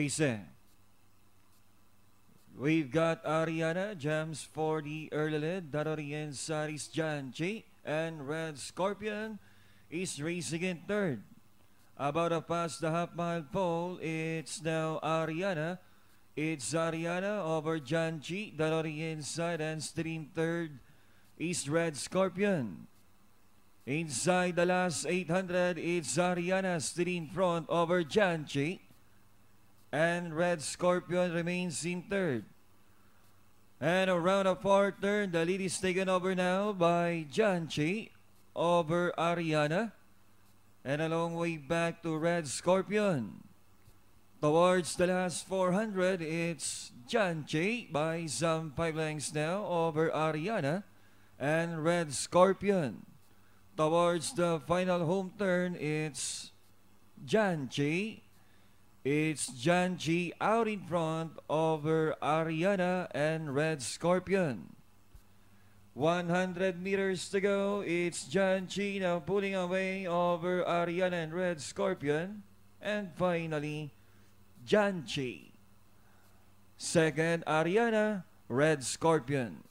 race. We've got Ariana jumps for the early lead. Darorian Saris Janchi and Red Scorpion is racing in third. About to pass the half-mile pole, it's now Ariana. It's Ariana over Janchi, Darorian inside, and stream third is Red Scorpion. Inside the last 800, it's Ariana still in front over Janchi. And Red Scorpion remains in third. And around the fourth turn, the lead is taken over now by Janchi over Ariana. And a long way back to Red Scorpion. Towards the last 400, it's Janchi by some 5 lengths now over Ariana and Red Scorpion. Towards the final home turn, it's Janchi. It's Janchi out in front over Ariana and Red Scorpion. 100 meters to go. It's Janchi now pulling away over Ariana and Red Scorpion. And finally, Janchi. Second, Ariana, Red Scorpion.